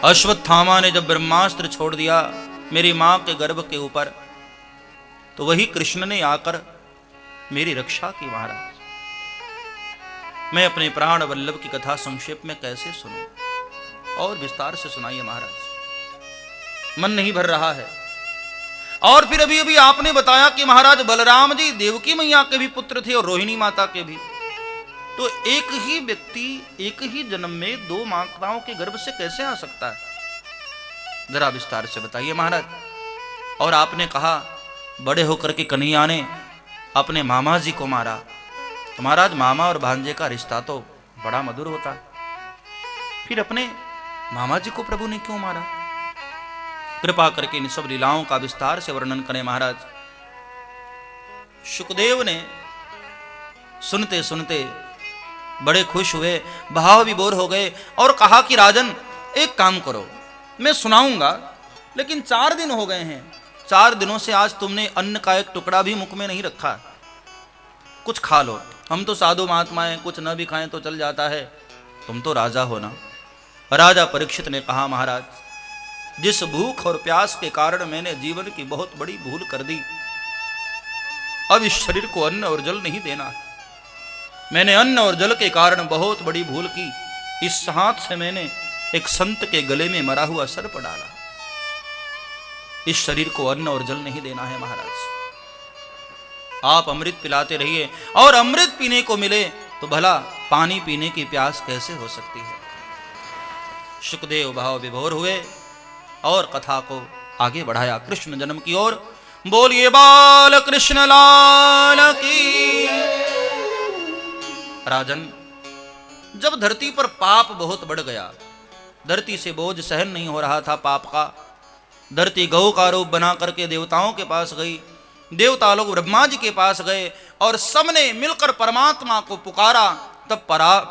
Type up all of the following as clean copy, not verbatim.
अश्वत्थामा ने जब ब्रह्मास्त्र छोड़ दिया मेरी मां के गर्भ के ऊपर, तो वही कृष्ण ने आकर मेरी रक्षा की। महाराज, मैं अपने प्राण वल्लभ की कथा संक्षेप में कैसे सुनूं? और विस्तार से सुनाइए महाराज, मन नहीं भर रहा है। और फिर अभी अभी आपने बताया कि महाराज बलराम जी देवकी मैया के भी पुत्र थे और रोहिणी माता के भी। तो एक ही व्यक्ति एक ही जन्म में दो माताओं के गर्भ से कैसे आ सकता है? जरा विस्तार से बताइए महाराज। और आपने कहा बड़े होकर के कन्हैया ने अपने मामा जी को मारा। तो महाराज, मामा और भांजे का रिश्ता तो बड़ा मधुर होता है, फिर अपने मामा जी को प्रभु ने क्यों मारा? कृपा करके इन सब लीलाओं का विस्तार से वर्णन करें महाराज। शुकदेव ने सुनते सुनते बड़े खुश हुए, भाव विभोर हो गए और कहा कि राजन, एक काम करो, मैं सुनाऊंगा, लेकिन 4 दिन हो गए हैं, 4 दिनों से आज तुमने अन्न का एक टुकड़ा भी मुख में नहीं रखा, कुछ खा लो। हम तो साधु महात्माएं, कुछ न भी खाएं तो चल जाता है, तुम तो राजा हो ना। राजा परीक्षित ने कहा, महाराज, जिस भूख और प्यास के कारण मैंने जीवन की बहुत बड़ी भूल कर दी, अब इस शरीर को अन्न और जल नहीं देना। मैंने अन्न और जल के कारण बहुत बड़ी भूल की। इस हाथ से मैंने एक संत के गले में मरा हुआ सर्प डाला। इस शरीर को अन्न और जल नहीं देना है महाराज। आप अमृत पिलाते रहिए, और अमृत पीने को मिले तो भला पानी पीने की प्यास कैसे हो सकती है? शुकदेव भाव विभोर हुए और कथा को आगे बढ़ाया कृष्ण जन्म की ओर। बोलिए बाल कृष्ण लाल की। राजन, जब धरती पर पाप बहुत बढ़ गया, धरती से बोझ सहन नहीं हो रहा था पाप का, धरती गौ का रूप बना करके देवताओं के पास गई। देवता लोग ब्रह्मा जी के पास गए और सबने मिलकर परमात्मा को पुकारा। तब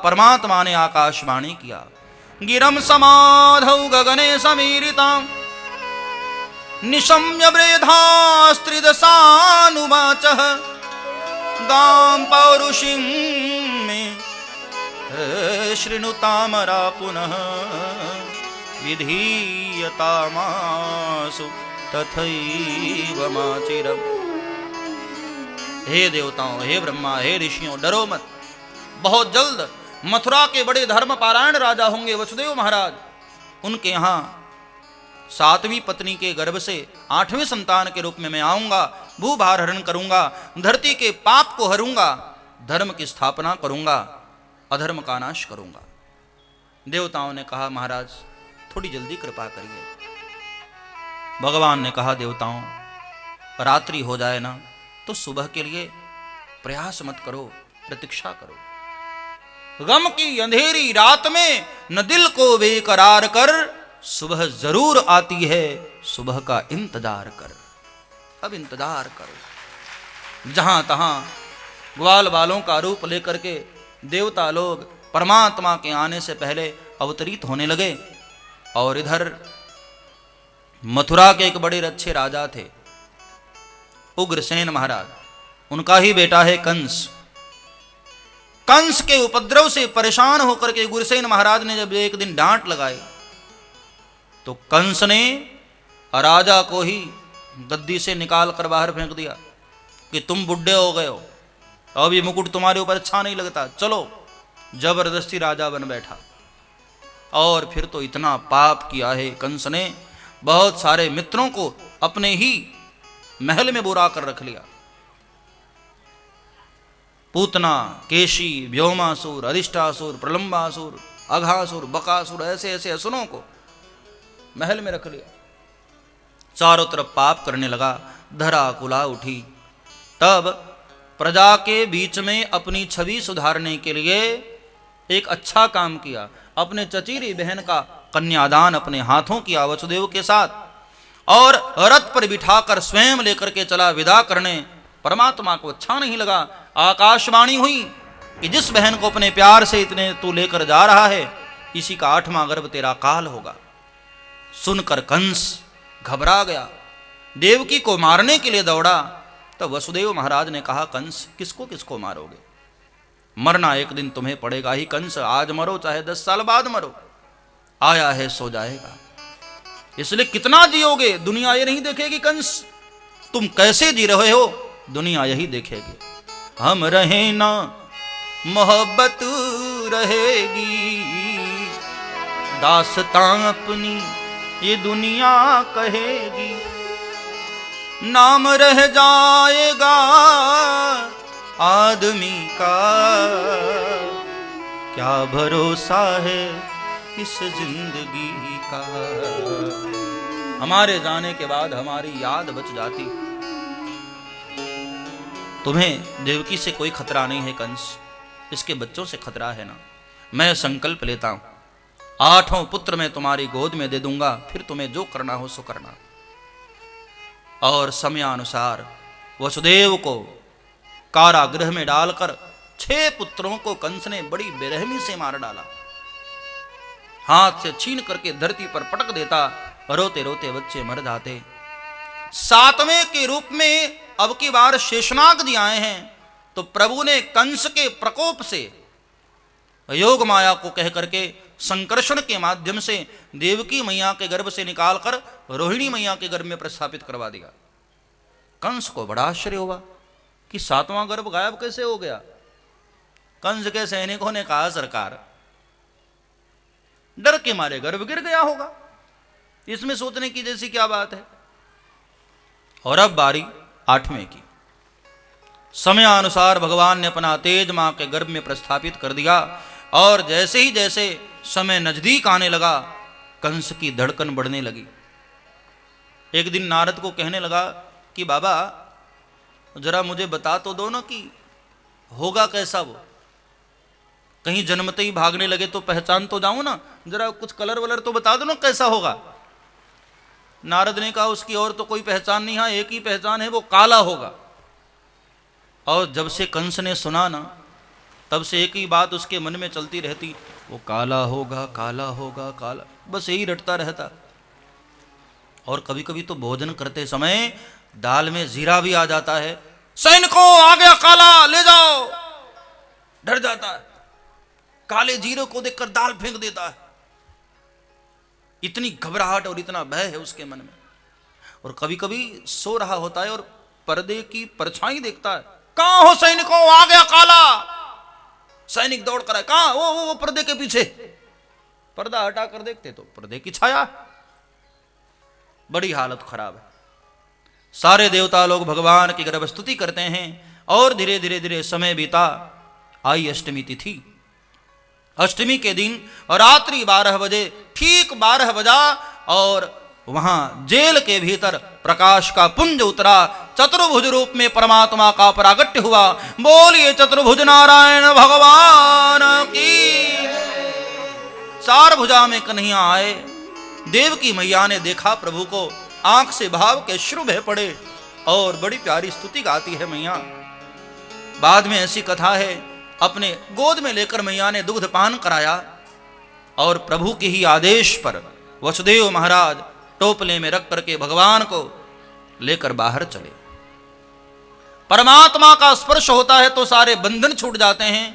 परमात्मा ने आकाशवाणी किया, गिरम समाधौ गगने समीरिता निशम्य वृद्धास्त्रिदशानुवाचः गां पौरुषीं मे शृणुतामरा पुनः विधीयतामासु तथैव माचिरम्। हे देवताओं, हे ब्रह्मा, हे ऋषियों, डरो मत। बहुत जल्द मथुरा के बड़े धर्म पारायण राजा होंगे वसुदेव महाराज। उनके यहाँ 7वीं पत्नी के गर्भ से 8वें संतान के रूप में मैं आऊंगा, भूभार हरण करूंगा, धरती के पाप को हरूंगा, धर्म की स्थापना करूंगा, अधर्म का नाश करूंगा। देवताओं ने कहा, महाराज थोड़ी जल्दी कृपा करिए। भगवान ने कहा, देवताओं रात्रि हो जाए ना तो सुबह के लिए प्रयास मत करो, प्रतीक्षा करो। गम की अंधेरी रात में न दिल को बेकरार कर, सुबह जरूर आती है, सुबह का इंतजार कर। अब इंतजार करो। जहां तहां ग्वाल बालों का रूप लेकर के देवता लोग परमात्मा के आने से पहले अवतरित होने लगे। और इधर मथुरा के एक बड़े अच्छे राजा थे, उग्रसेन महाराज। उनका ही बेटा है कंस। कंस के उपद्रव से परेशान होकर के उग्रसेन महाराज ने जब एक दिन डांट लगाई, तो कंस ने राजा को ही गद्दी से निकाल कर बाहर फेंक दिया कि तुम बुढ़े हो गए हो, अब ये मुकुट तुम्हारे ऊपर अच्छा नहीं लगता, चलो। जबरदस्ती राजा बन बैठा। और फिर तो इतना पाप किया है कंस ने, बहुत सारे मित्रों को अपने ही महल में बुरा कर रख लिया। पूतना, केशी, व्योमासुर, अधिष्ठासुर, प्रलंबासुर, अघासुर, बकासुर, ऐसे ऐसे असुरों को महल में रख लिया। चारों तरफ पाप करने लगा, धरा कुला उठी। तब प्रजा के बीच में अपनी छवि सुधारने के लिए एक अच्छा काम किया। अपने चचेरी बहन का कन्यादान अपने हाथों किया वसुदेव के साथ, और रथ पर बिठाकर स्वयं लेकर के चला विदा करने। परमात्मा को अच्छा नहीं लगा। आकाशवाणी हुई कि जिस बहन को अपने प्यार से इतने तू लेकर जा रहा है, इसी का 8वां गर्भ तेरा काल होगा। सुनकर कंस घबरा गया, देवकी को मारने के लिए दौड़ा। तब वसुदेव महाराज ने कहा, कंस किसको किसको मारोगे? मरना एक दिन तुम्हें पड़ेगा ही कंस, आज मरो चाहे 10 साल बाद मरो। आया है सो जाएगा। इसलिए कितना जियोगे दुनिया ये नहीं देखेगी कंस तुम कैसे जी रहे हो, दुनिया यही देखेगी। हम रहे ना मोहब्बत रहेगी, दास्तां अपनी ये दुनिया कहेगी। नाम रह जाएगा आदमी का, क्या भरोसा है इस जिंदगी का। हमारे जाने के बाद हमारी याद बच जाती। तुम्हें देवकी से कोई खतरा नहीं है कंस, इसके बच्चों से खतरा है ना। मैं संकल्प लेता हूं 8 पुत्र मैं तुम्हारी गोद में दे दूंगा, फिर तुम्हें जो करना हो सो करना। और समयानुसार वसुदेव को कारागृह में डालकर 6 पुत्रों को कंस ने बड़ी बेरहमी से मार डाला। हाथ से छीन करके धरती पर पटक देता, रोते रोते बच्चे मर जाते। 7वें के रूप में अब की बार शेषनाग जी आए हैं, तो प्रभु ने कंस के प्रकोप से योग माया को कह करके संकर्षण के माध्यम से देवकी मैया के गर्भ से निकालकर रोहिणी मैया के गर्भ में प्रस्थापित करवा दिया। कंस को बड़ा आश्चर्य हुआ कि 7वां गर्भ गायब कैसे हो गया। कंस के सैनिकों ने कहा सरकार डर के मारे गर्भ गिर गया होगा, इसमें सोचने की जैसी क्या बात है। और अब बारी 8वें की। समयानुसार भगवान ने अपना तेज मां के गर्भ में प्रस्थापित कर दिया, और जैसे ही जैसे समय नजदीक आने लगा कंस की धड़कन बढ़ने लगी। एक दिन नारद को कहने लगा कि बाबा जरा मुझे बता तो दो ना कि होगा कैसा वो, कहीं जन्मते ही भागने लगे तो पहचान तो जाऊं ना, जरा कुछ कलर वलर तो बता दो ना कैसा होगा। नारद ने कहा उसकी और तो कोई पहचान नहीं है, एक ही पहचान है, वो काला होगा। और जब से कंस ने सुना ना तब से एक ही बात उसके मन में चलती रहती, वो काला होगा काला होगा काला, बस यही रटता रहता। और कभी कभी तो भोजन करते समय दाल में जीरा भी आ जाता है, सैनिकों आ गया काला ले जाओ, डर जाता है, काले जीरे को देखकर दाल फेंक देता है। इतनी घबराहट और इतना भय है उसके मन में। और कभी कभी सो रहा होता है और पर्दे की परछाई देखता है, कहां हो सैनिकों आ गया काला। सैनिक दौड़ कर आए, कहां वो पर्दे के पीछे। पर्दा हटा कर देखते तो पर्दे की छाया। बड़ी हालत खराब है। सारे देवता लोग भगवान की गर्भ स्तुति करते हैं और धीरे धीरे धीरे समय बीता। आई अष्टमी तिथि। अष्टमी के दिन रात्रि 12 बजे ठीक 12 बजा और वहां जेल के भीतर प्रकाश का पुंज उतरा। चतुर्भुज रूप में परमात्मा का प्रागट्य हुआ। बोलिए चतुर्भुज नारायण भगवान की। 4 भुजा में कन्हैया आए। देवकी मैया ने देखा प्रभु को, आंख से भाव के अश्रु बह पड़े और बड़ी प्यारी स्तुति गाती है मैया। बाद में ऐसी कथा है, अपने गोद में लेकर मैया ने दुग्ध पान कराया और प्रभु के ही आदेश पर वसुदेव महाराज टोपले में रख करके भगवान को लेकर बाहर चले। परमात्मा का स्पर्श होता है तो सारे बंधन छूट जाते हैं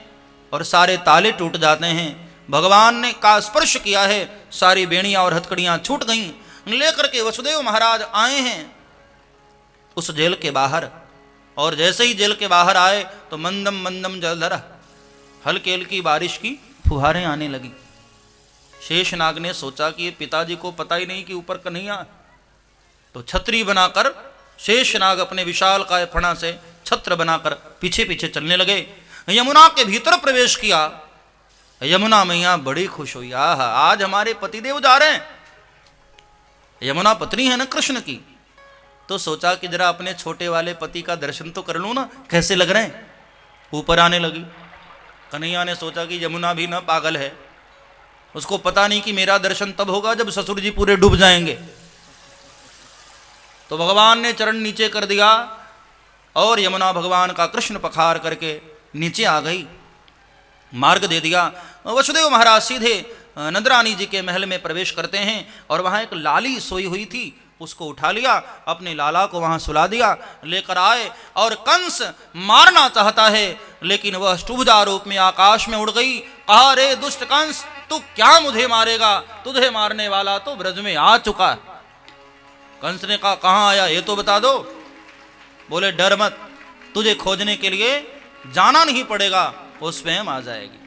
और सारे ताले टूट जाते हैं। भगवान ने का स्पर्श किया है, सारी बेड़ियां और हथकड़ियां छूट गईं। लेकर के वसुदेव महाराज आए हैं उस जेल के बाहर। और जैसे ही जेल के बाहर आए तो मंदम मंदम जलधर हल्की हल्की बारिश की फुहारें आने लगी। शेषनाग ने सोचा कि ये पिताजी को पता ही नहीं कि ऊपर कन्हैया, तो छतरी बनाकर शेषनाग अपने विशाल काय फणा से छत्र बनाकर पीछे पीछे चलने लगे। यमुना के भीतर प्रवेश किया। यमुना मैया बड़ी खुश हुई, आहा आज हमारे पतिदेव जा रहे हैं। यमुना पत्नी है ना कृष्ण की, तो सोचा कि जरा अपने छोटे वाले पति का दर्शन तो कर लूं ना, कैसे लग रहे हैं। ऊपर आने लगी। कन्हैया ने सोचा कि यमुना भी ना पागल है, उसको पता नहीं कि मेरा दर्शन तब होगा जब ससुर जी पूरे डूब जाएंगे। तो भगवान ने चरण नीचे कर दिया और यमुना भगवान का कृष्ण पखार करके नीचे आ गई, मार्ग दे दिया। वसुदेव महाराज सीधे नंदरानी जी के महल में प्रवेश करते हैं और वहां एक लाली सोई हुई थी, उसको उठा लिया, अपने लाला को वहां सुला दिया, लेकर आए और कंस मारना चाहता है लेकिन वह अष्टभुजा रूप में आकाश में उड़ गई। कहा रे दुष्ट कंस तू क्या मुझे मारेगा, तुझे मारने वाला तो ब्रज में आ चुका। कंस ने कहा कहां आया ये तो बता दो। बोले डर मत, तुझे खोजने के लिए जाना नहीं पड़ेगा, वो स्वयं आ जाएगी।